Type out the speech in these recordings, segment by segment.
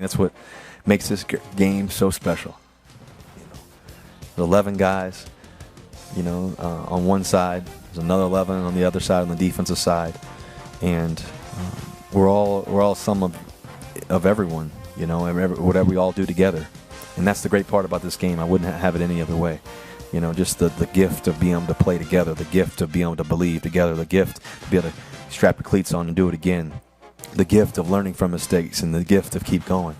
That's what makes this game so special. The 11 guys, on one side. There's another 11 on the other side, on the defensive side, and we're all some of everyone. Whatever we all do together, and that's the great part about this game. I wouldn't have it any other way. Just the gift of being able to play together, the gift of being able to believe together, the gift to be able to strap the cleats on and do it again, the gift of learning from mistakes, and the gift of keep going.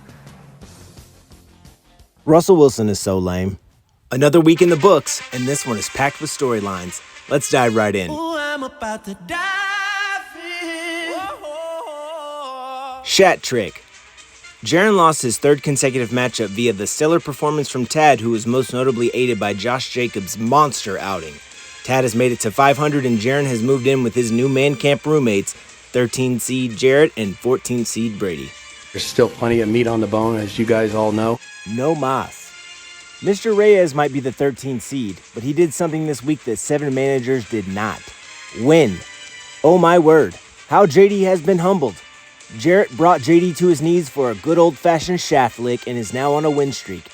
Russell Wilson is so lame. Another week in the books, and this one is packed with storylines. Let's dive right in. Ooh, I'm about to dive in. Shat trick. Jaren lost his third consecutive matchup via the stellar performance from Tad, who was most notably aided by Josh Jacobs' monster outing. Tad has made it to 500, and Jaren has moved in with his new man camp roommates, 13 seed Jarrett and 14 seed Brady. There's still plenty of meat on the bone, as you guys all know. No mas. Mr. Reyes might be the 13th seed, but he did something this week that 7 managers did not. Win. Oh my word, how JD has been humbled. Jarrett brought JD to his knees for a good old-fashioned shaft lick and is now on a win streak.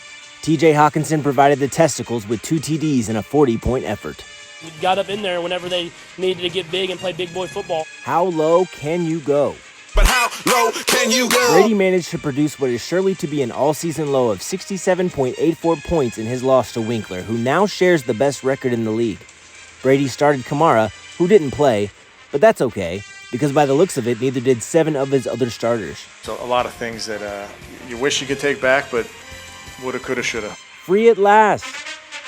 TJ Hawkinson provided the testicles with 2 TDs in a 40-point effort. We got up in there whenever they needed to get big and play big boy football. How low can you go? But how low can you go? Brady managed to produce what is surely to be an all-season low of 67.84 points in his loss to Winkler, who now shares the best record in the league. Brady started Kamara, who didn't play, but that's okay, because by the looks of it, neither did 7 of his other starters. So a lot of things that you wish you could take back, but woulda, coulda, shoulda. Free at last.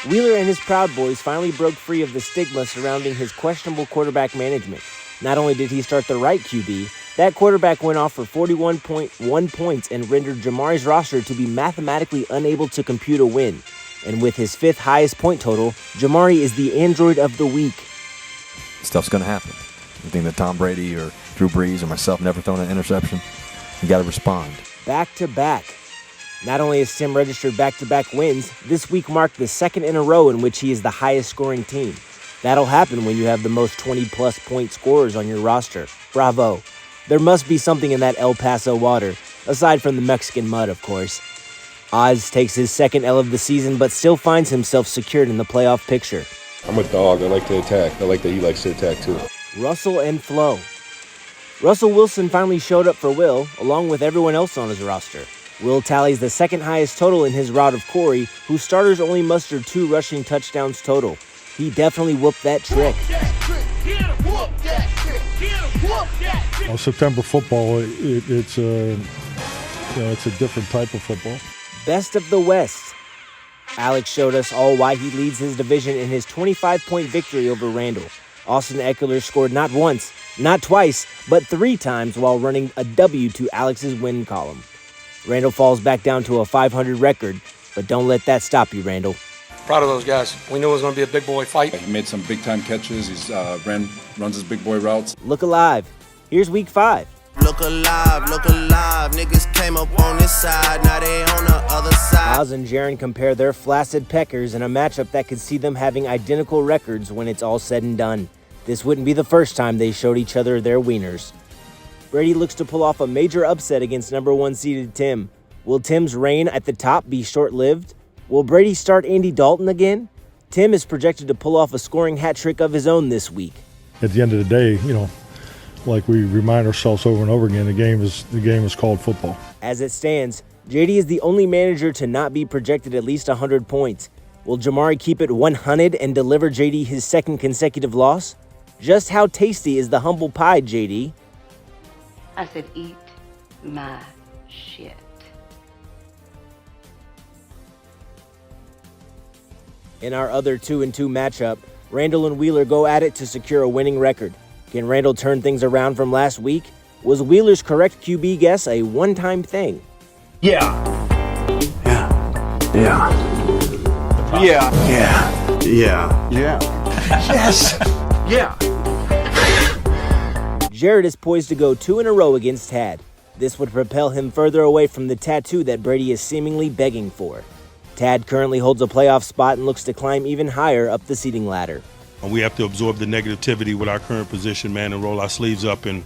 Wheeler and his Proud Boys finally broke free of the stigma surrounding his questionable quarterback management. Not only did he start the right QB, that quarterback went off for 41.1 points and rendered Jamari's roster to be mathematically unable to compute a win. And with his 5th highest point total, Jamari is the Android of the week. Stuff's going to happen. You think that Tom Brady or Drew Brees or myself never thrown an interception? You got to respond. Back-to-back. Not only has Tim registered back-to-back wins, this week marked the 2nd in a row in which he is the highest-scoring team. That'll happen when you have the most 20-plus point scorers on your roster. Bravo. There must be something in that El Paso water, aside from the Mexican mud, of course. Oz takes his 2nd L of the season, but still finds himself secured in the playoff picture. I'm a dog. I like to attack. I like that he likes to attack, too. Russell and Flo. Russell Wilson finally showed up for Will, along with everyone else on his roster. Will tallies the 2nd highest total in his rout of Corey, whose starters only mustered 2 rushing touchdowns total. He definitely whooped that trick. September football, it's a different type of football. Best of the West. Alex showed us all why he leads his division in his 25-point victory over Randall. Austin Eckler scored not once, not twice, but 3 times while running a W to Alex's win column. Randall falls back down to a 500 record, but don't let that stop you, Randall. Proud of those guys. We knew it was going to be a big boy fight. He made some big-time catches. He's runs his big boy routes. Look alive. Here's week 5. Look alive, niggas came up on this side, now they on the other side. Oz and Jaren compare their flaccid peckers in a matchup that could see them having identical records when it's all said and done. This wouldn't be the first time they showed each other their wieners. Brady looks to pull off a major upset against number 1 seeded Tim. Will Tim's reign at the top be short-lived? Will Brady start Andy Dalton again? Tim is projected to pull off a scoring hat trick of his own this week. At the end of the day, like we remind ourselves over and over again, the game is called football. As it stands, JD is the only manager to not be projected at least 100 points. Will Jamari keep it 100 and deliver JD his 2nd consecutive loss? Just how tasty is the humble pie, JD? I said, eat my shit. In our other 2-2 matchup, Randall and Wheeler go at it to secure a winning record. Can Randall turn things around from last week? Was Wheeler's correct QB guess a one-time thing? Yeah. Yes. Yeah. Jared is poised to go 2 in a row against Tad. This would propel him further away from the tattoo that Brady is seemingly begging for. Tad currently holds a playoff spot and looks to climb even higher up the seeding ladder. We have to absorb the negativity with our current position, man, and roll our sleeves up and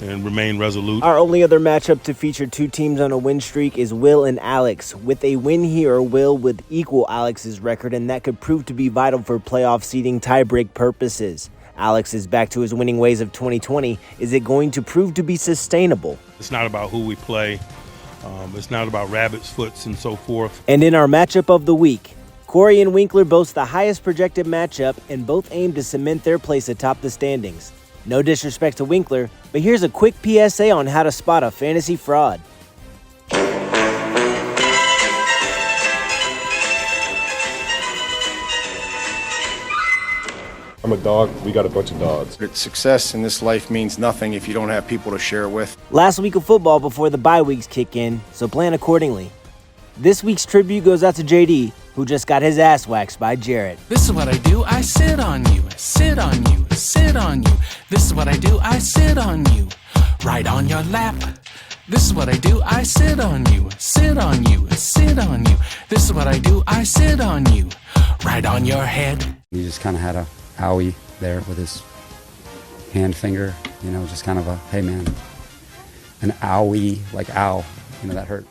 and remain resolute. Our only other matchup to feature two teams on a win streak is Will and Alex. With a win here, Will would equal Alex's record, and that could prove to be vital for playoff seeding tiebreak purposes. Alex is back to his winning ways of 2020. Is it going to prove to be sustainable? It's not about who we play. It's not about rabbit's foots and so forth. And in our matchup of the week, Corey and Winkler boast the highest projected matchup and both aim to cement their place atop the standings. No disrespect to Winkler, but here's a quick PSA on how to spot a fantasy fraud. I'm a dog. We got a bunch of dogs. Success in this life means nothing if you don't have people to share it with. Last week of football before the bye weeks kick in, so plan accordingly. This week's tribute goes out to JD, who just got his ass waxed by Jarrett. This is what I do, I sit on you, sit on you, sit on you. This is what I do, I sit on you, right on your lap. This is what I do, I sit on you, sit on you, sit on you. This is what I do, I sit on you, right on your head. He just kind of had a owie there with his hand finger, just kind of a, hey man, an owie, like ow, that hurt.